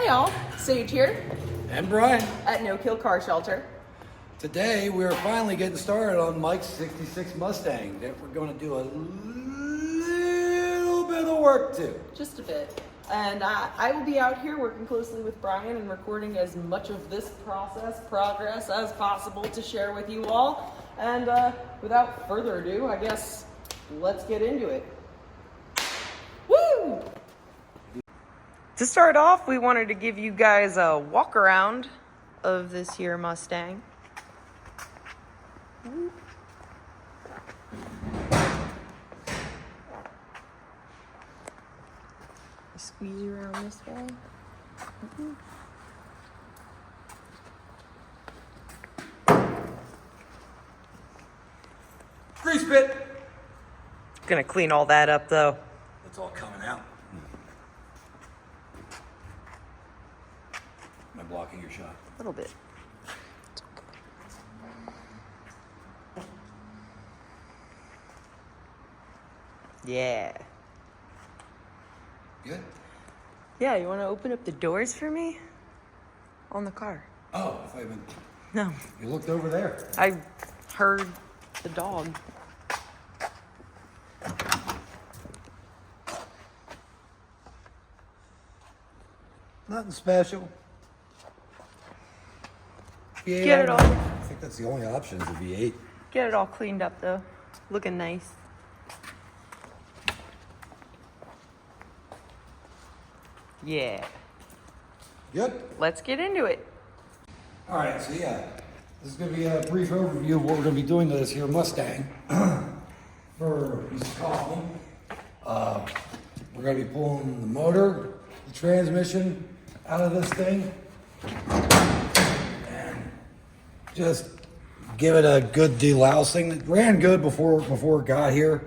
Hi all, Sage here And Brian. at No Kill Car Shelter. Today we are finally getting started on Mike's 66 Mustang that we're going to do a little bit of work to. Just a bit. And I will be out here working closely with Brian and recording as much of this progress as possible to share with you all. And without further ado, I guess let's get into it. Woo! To start off, we wanted to give you guys a walk around of this here Mustang. Squeeze around this way. Grease pit. Gonna clean all that up though. It's all coming out. Am I blocking your shot? A little bit. Yeah. Good? Yeah, you want to open up the doors for me? On the car. Oh, I thought you meant No, you looked over there. I heard the dog. Nothing special. V8 Get it all. I think that's the only option is the V8. Get it all cleaned up though. Looking nice. Yeah. Good? Let's get into it. All right, so yeah, this is going to be a brief overview of what we're going to be doing to this here Mustang for Mrs. Kaufman. We're going to be pulling the motor, the transmission out of this thing, and just give it a good delousing. It ran good before it got here.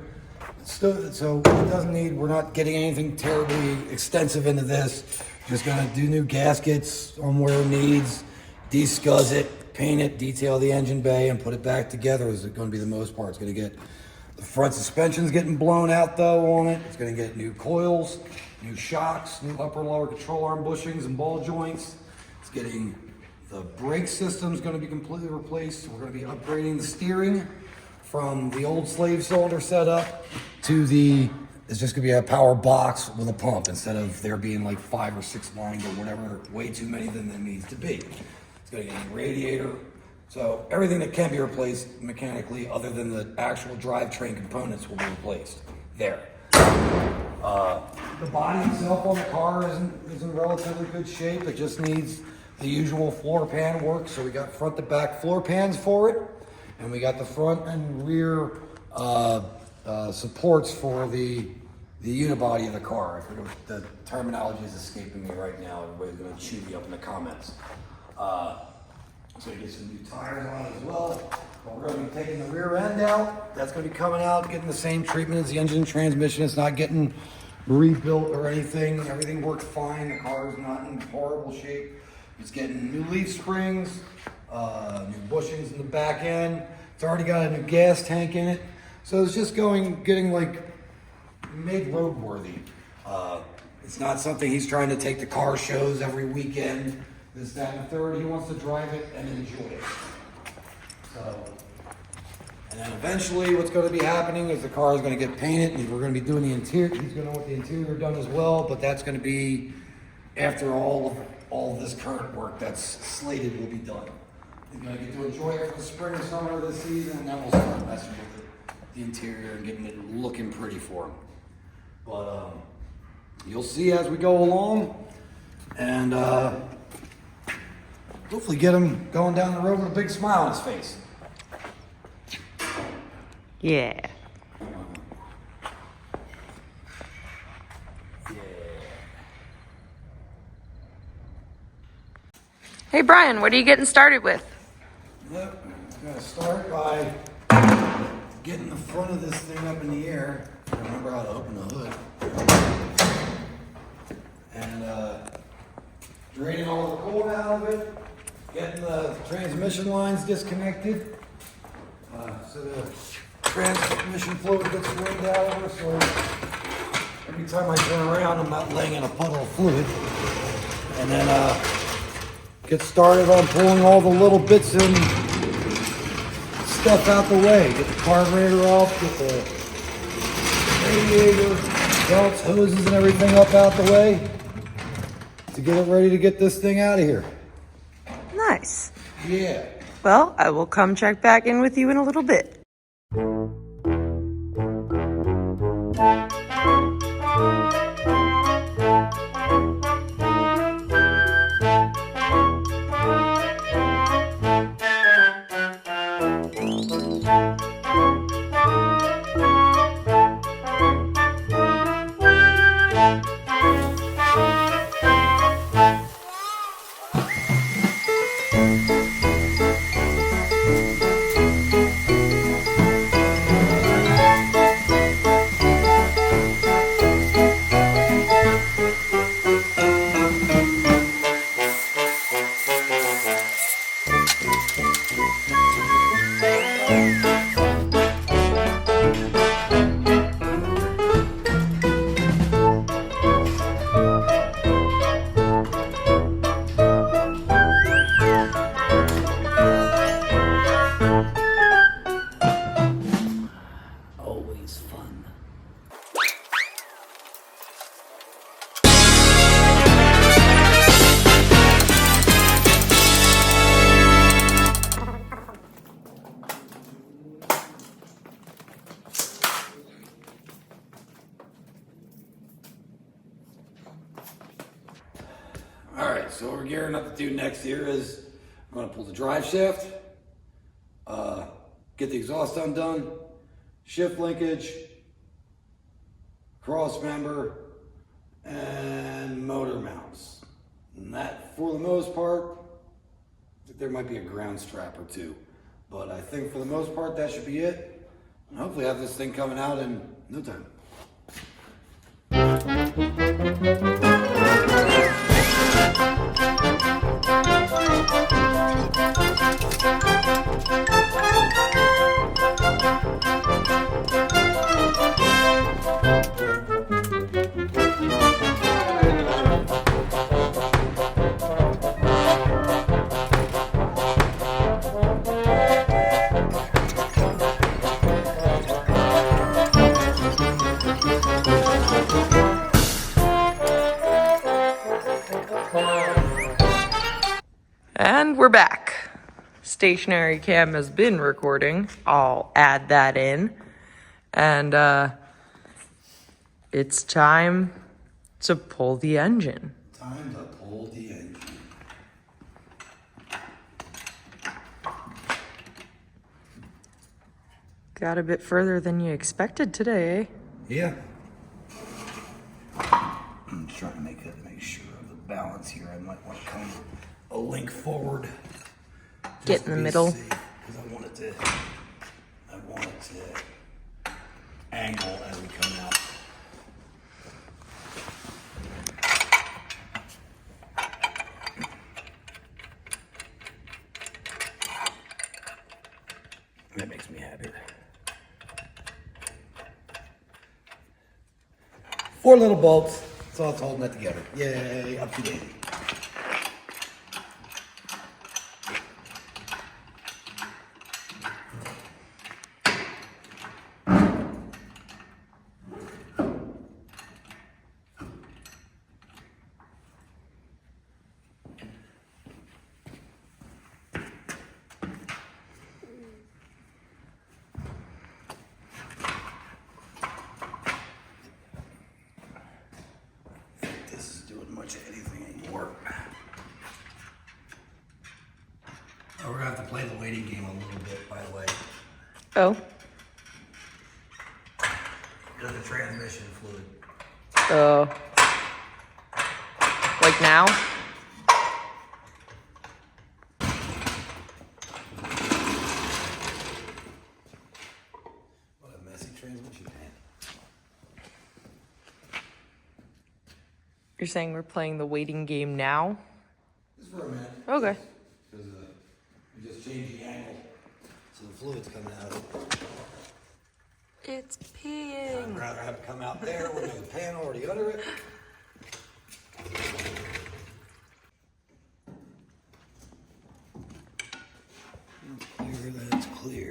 So it doesn't need, we're not getting anything terribly extensive into this. Just gonna do new gaskets on where it needs, descuzz it, paint it, detail the engine bay, and put it back together is gonna be the most part. It's gonna get, the front suspension's getting blown out though on it. It's gonna get new coils, new shocks, new upper and lower control arm bushings and ball joints. It's getting, the brake system's gonna be completely replaced. We're gonna be upgrading the steering from the old slave cylinder setup to the, it's just gonna be a power box with a pump instead of there being like 5 or 6 lines or whatever, way too many than there needs to be. It's gonna get a radiator. So everything that can be replaced mechanically other than the actual drivetrain components will be replaced there. The body itself on the car is in relatively good shape. It just needs the usual floor pan work. So we got front to back floor pans for it. And we got the front and rear supports for the unibody of the car. I forget what the terminology is escaping me right now. Everybody's gonna chew me up in the comments. So you get some new tires on it as well. But we're gonna be taking the rear end out. That's gonna be coming out, getting the same treatment as the engine and transmission. It's not getting rebuilt or anything. Everything worked fine. The car is not in horrible shape. It's getting new leaf springs, new bushings in the back end. It's already got a new gas tank in it. So it's just getting like made roadworthy. It's not something he's trying to take to car shows every weekend, this, that, and the third. He wants to drive it and enjoy it. So, and then eventually what's going to be happening is the car is going to get painted and we're going to be doing the interior. He's going to want the interior done as well, but that's going to be after all of this current work that's slated will be done. He's going to get to enjoy it for the spring and summer of this season, and then we'll start messing with the interior and getting it looking pretty for him. But you'll see as we go along, and hopefully get him going down the road with a big smile on his face. Yeah. Hey Brian, what are you getting started with? Yep, I'm gonna start by getting the front of this thing up in the air. Remember how to open the hood. And draining all the coolant out of it, getting the transmission lines disconnected. So the transmission fluid gets rained out over, so every time I turn around I'm not laying in a puddle of fluid. and then get started on pulling all the little bits and stuff out the way. Get the carburetor off, get the radiator, belts, hoses, and everything up out the way to get it ready to get this thing out of here. Nice. Yeah. Well, I will come check back in with you in a little bit. Always fun. All right, so what we're gearing up to do next here is I'm going to pull the drive shaft, get the exhaust undone, shift linkage, cross member, and motor mounts. And that, for the most part, there might be a ground strap or two, but I think for the most part that should be it. And hopefully have this thing coming out in no time. And we're back. Stationary cam has been recording. I'll add that in. And it's time to pull the engine. Time to pull the engine. Got a bit further than you expected today, eh? Yeah. I'm just trying to make sure of the balance here. I might want to come a link forward. Get in the middle. Because I want it to angle as we come out. That makes me happy. 4 little bolts. That's all it's holding that together. Yay, up to date. We're gonna have to play the waiting game a little bit, by the way. Oh. There's the transmission fluid. Like now? What a messy transmission, man. You're saying we're playing the waiting game now? Just for a minute. Okay. Because we just changed the angle, so the fluid's coming out of it. It's peeing. I'd rather have it come out there where there's a pan already under it.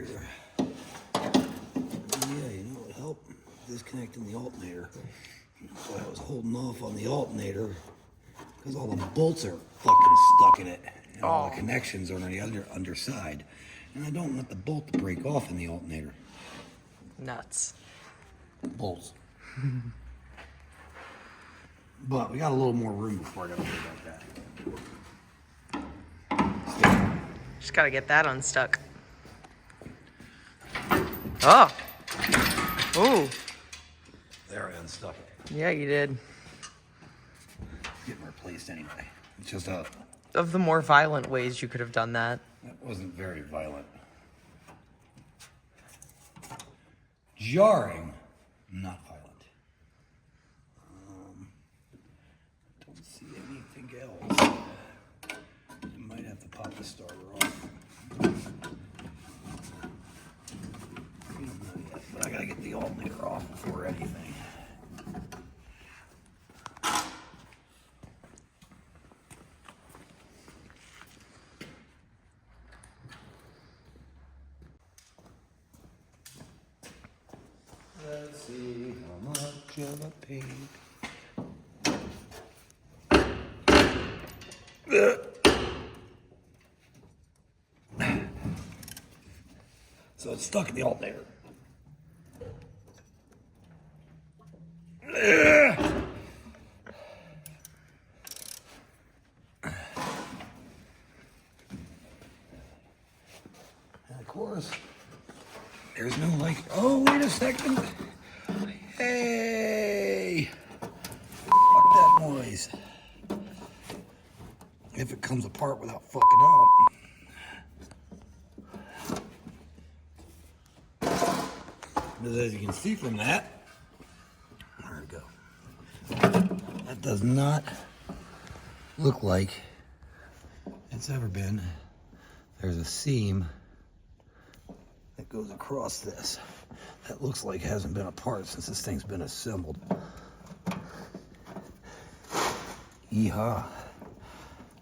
Yeah, you know, it helped disconnecting the alternator. So I was holding off on the alternator because all the bolts are fucking stuck in it. And all the connections are on the underside. And I don't want the bolt to break off in the alternator. Nuts. Bolts. But we got a little more room before I gotta worry about that. Just gotta get that unstuck. Oh. Ooh. There, I unstuck it. Yeah, you did. It's getting replaced anyway. It's just a... Of the more violent ways you could have done that. That wasn't very violent. Jarring, not violent. Don't see anything else. You might have to pop the starter off. We don't know yet, but I gotta get the alternator off before anything. Let's see how much of a pain. So it's stuck in the alternator. And of course, there's no like, oh, wait a second. Hey! Fuck that noise. If it comes apart without fucking up. But as you can see from that, where'd it go? That does not look like it's ever been. There's a seam that goes across this. That looks like it hasn't been apart since this thing's been assembled. Yeehaw.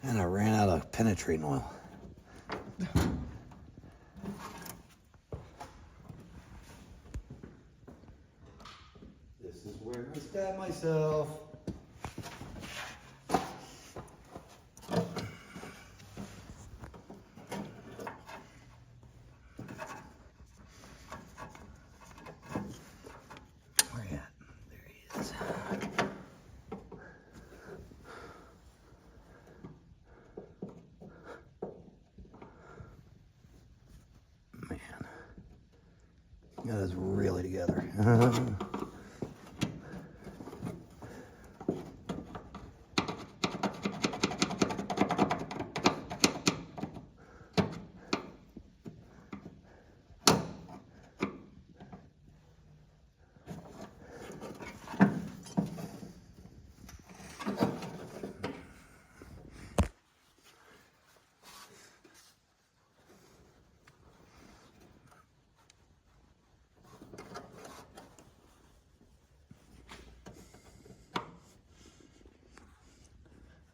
And I ran out of penetrating oil. This is where I stab myself. Where he at? There he is. Man, that is really together.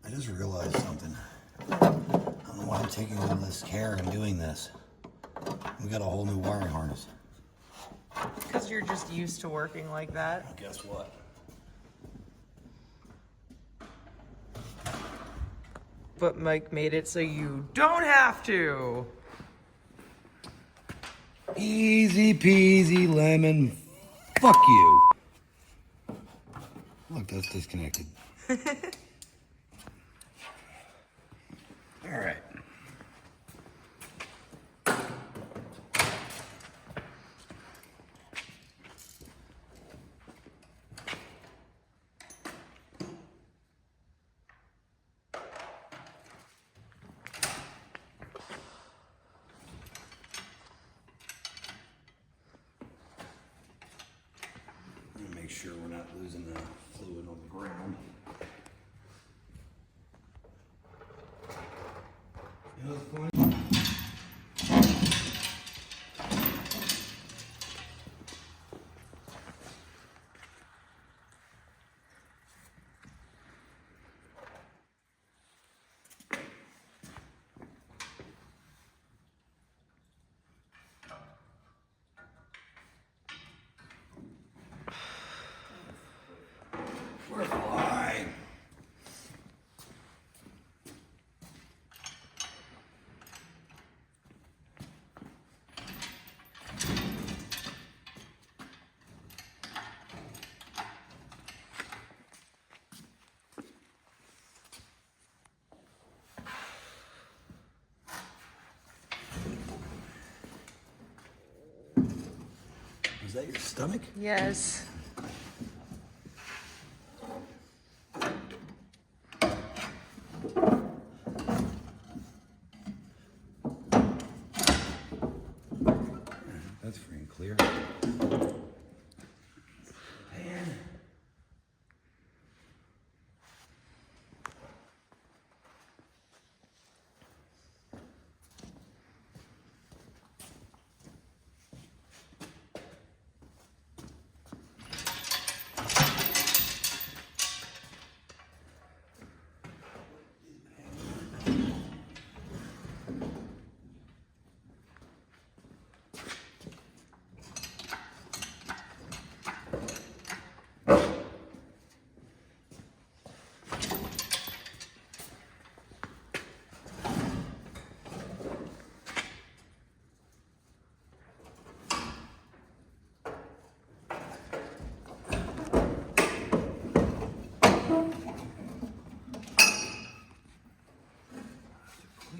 I just realized something. I don't know why I'm taking all this care and doing this. We got a whole new wiring harness. Because you're just used to working like that. Well, guess what? But Mike made it so you don't have to. Easy peasy lemon. Fuck you. Look, that's disconnected. All right. Make sure we're not losing the fluid on the ground. You know what's funny? Is that your stomach? Yes. That's free and clear. Pan.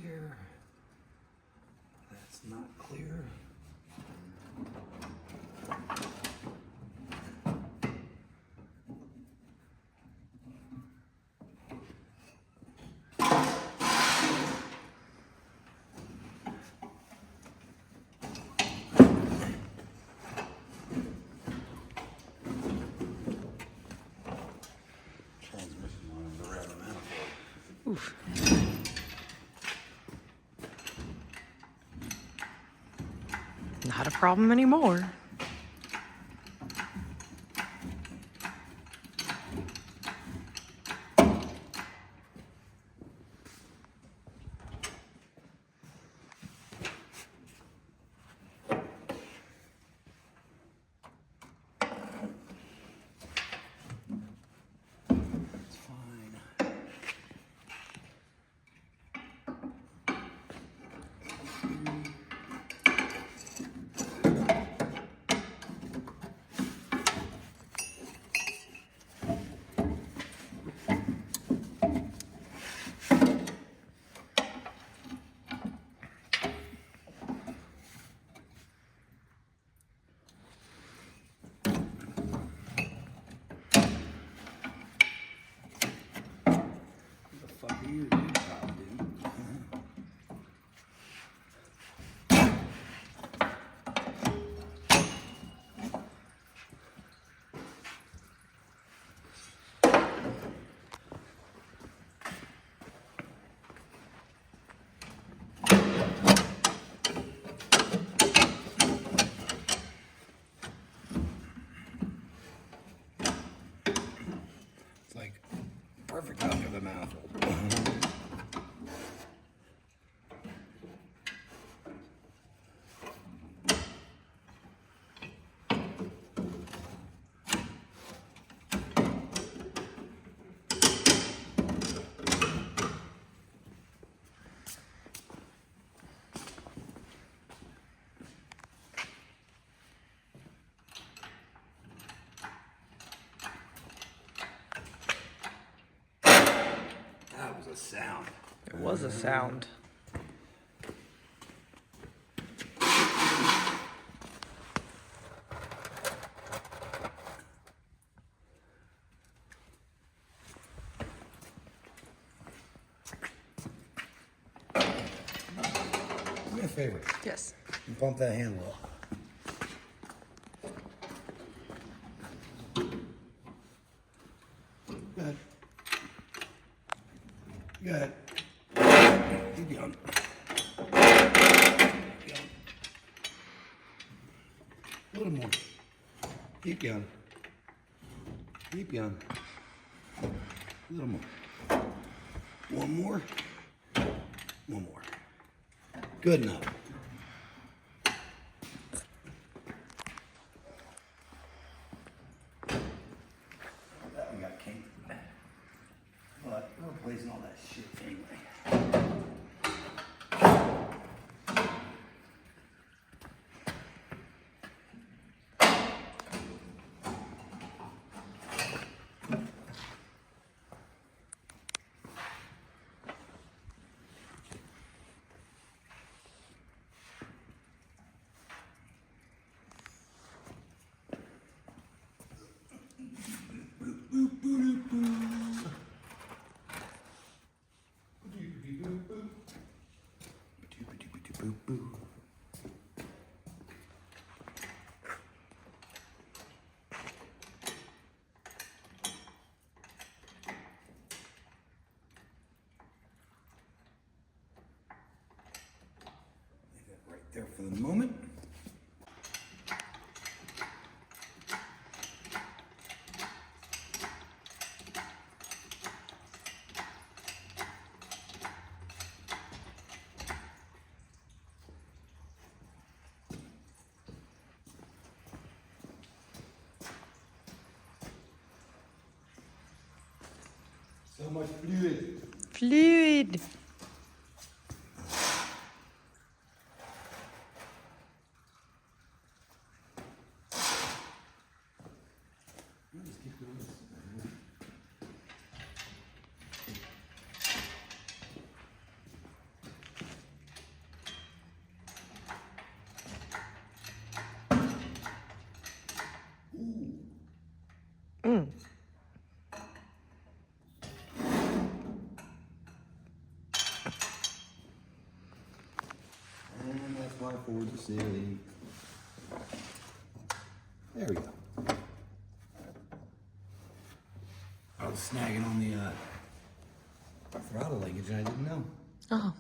Clear. That's not clear. Transmission line is around the manifold. Oof. Not a problem anymore. It's fine. What the fuck are you doing, Bob, dude? It's like perfect under the manifold. That was a sound. It was a sound. Do me a favor. Yes. You pump that handle up. Go ahead. Go ahead. Keep going. Keep going. A little more. Keep going. Keep going. A little more. One more. One more. Good enough. That one got kinked. But we're replacing all that shit anyway. Boo boo. Leave that right there for the moment. So much fluid. Fluid. Mm. And that's why Ford is silly. There we go. I was snagging on the throttle linkage and I didn't know. Oh.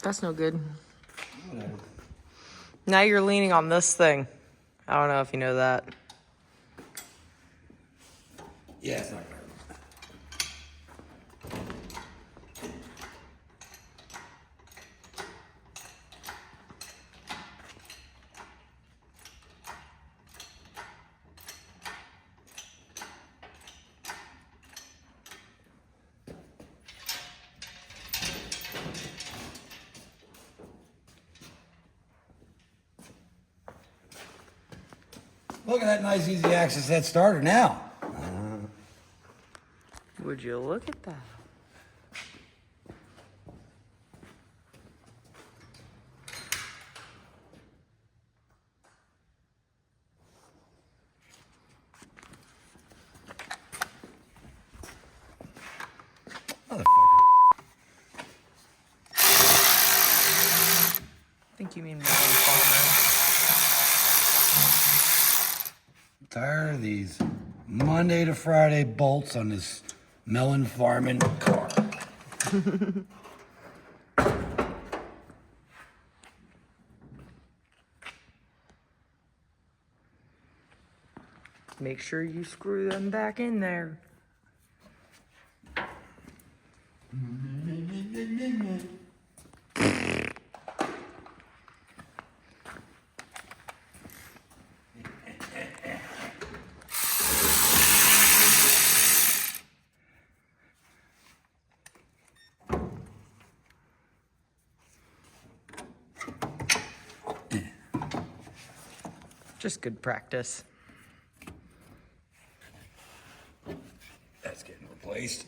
That's no good. Whatever. Now you're leaning on this thing. I don't know if you know that. Yeah, it's not gonna hurt. Look at that nice easy access head starter now. Would you look at that? Motherfucker. I think you mean melon farmer. Tired of these Monday to Friday bolts on this melon farming car. Make sure you screw them back in there. Just good practice. That's getting replaced.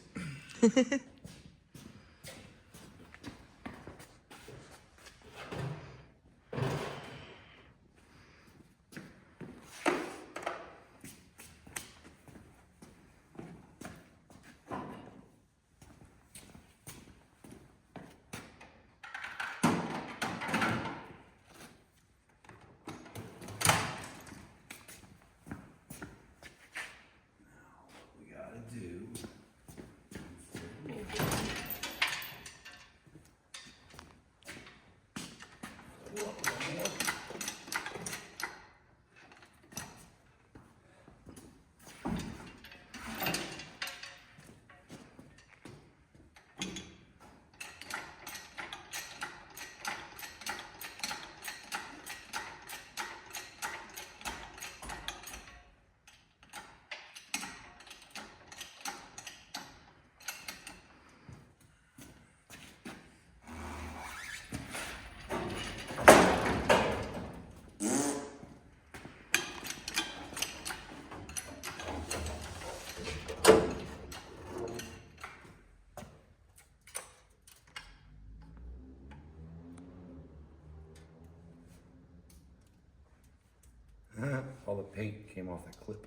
All the paint came off that clip.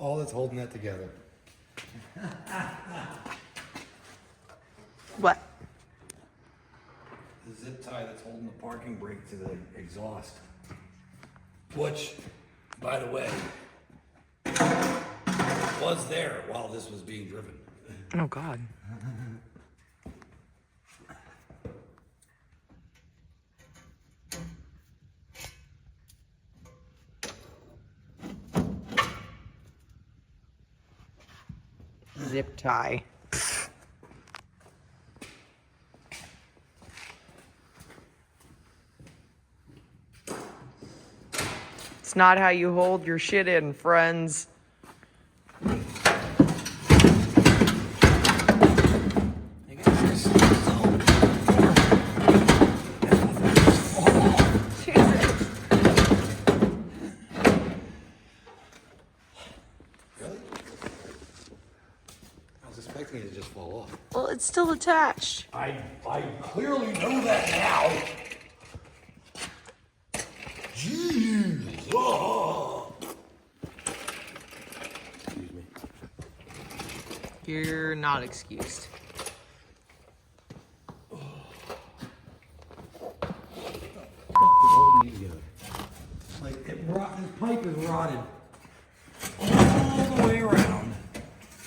all that's holding that together. What? The zip tie that's holding the parking brake to the exhaust. Which, by the way, was there while this was being driven. Oh, God. Zip tie. It's not how you hold your shit in, friends. Expecting it to just fall off. Well, it's still attached. I clearly know that now. Jeez. Oh. Excuse me. You're not excused. Like this pipe is rotted all the way around,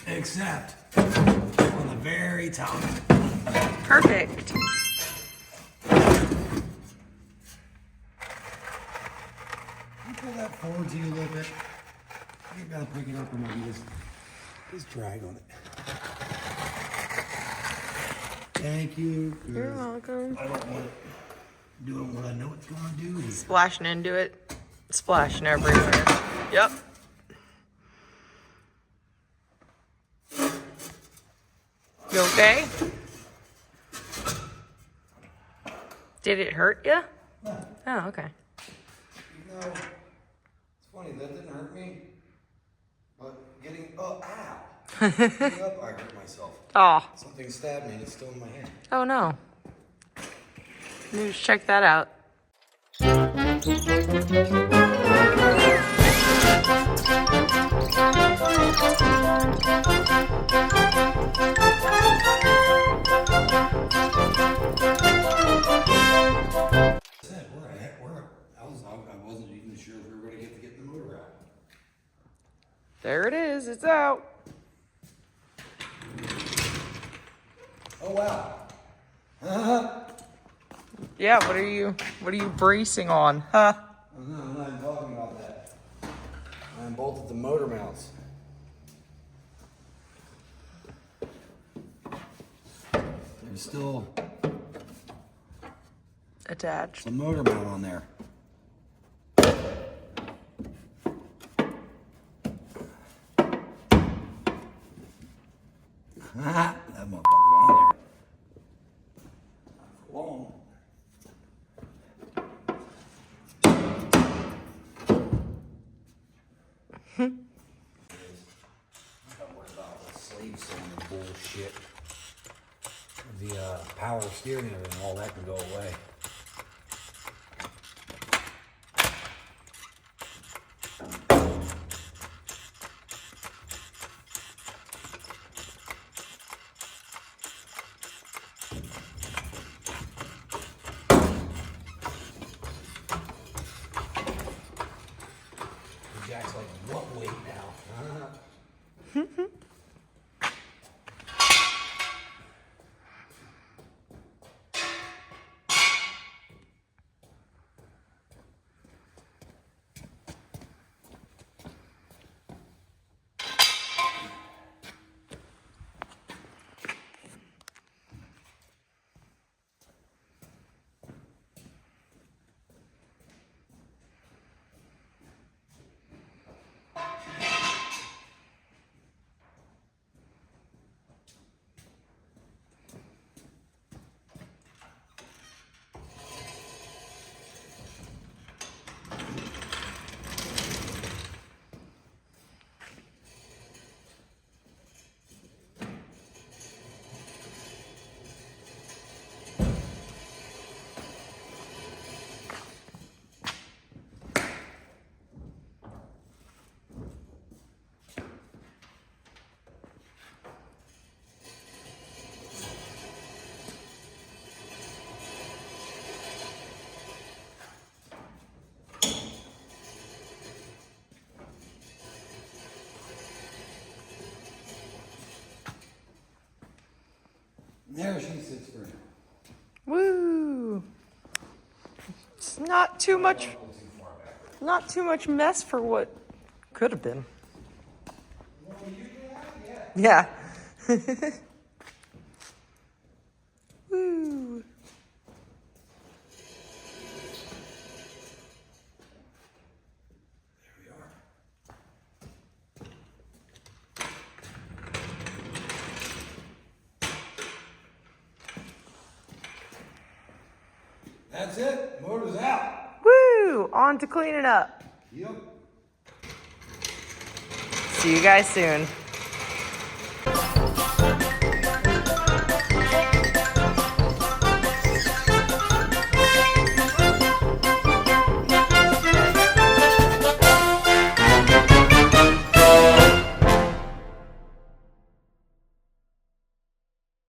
except on the very top. Perfect. Can you pull that forward to you a little bit? You gotta pick it up and maybe just drag on it. Thank you. You're welcome. I don't want it doing what I know it's gonna do. Splashing into it. Splashing everywhere. Yep. You okay? Did it hurt you? Yeah. Oh, okay. You know, it's funny, that didn't hurt me. But getting up, getting up, I hurt myself. Oh. Something stabbed me and it's still in my hand. Oh, no. Let me just check that out. I wasn't even sure if we were going to get the motor out. There it is. It's out. Oh wow. Yeah, what are you bracing on? Huh? No, I'm not even talking about that. I unbolted the motor mounts. There's still Attached. a motor mount on there. That motherfucker's on there. Not for long. I'm worried about the slave cylinder bullshit. The power steering and everything, all that can go away. Jack's like, what weight now? There she sits for now. Woo! It's not too much mess for what could have been. Yeah. Woo! There we are. That's it. Motor's out. Woo! On to cleaning up. Yep. See you guys soon.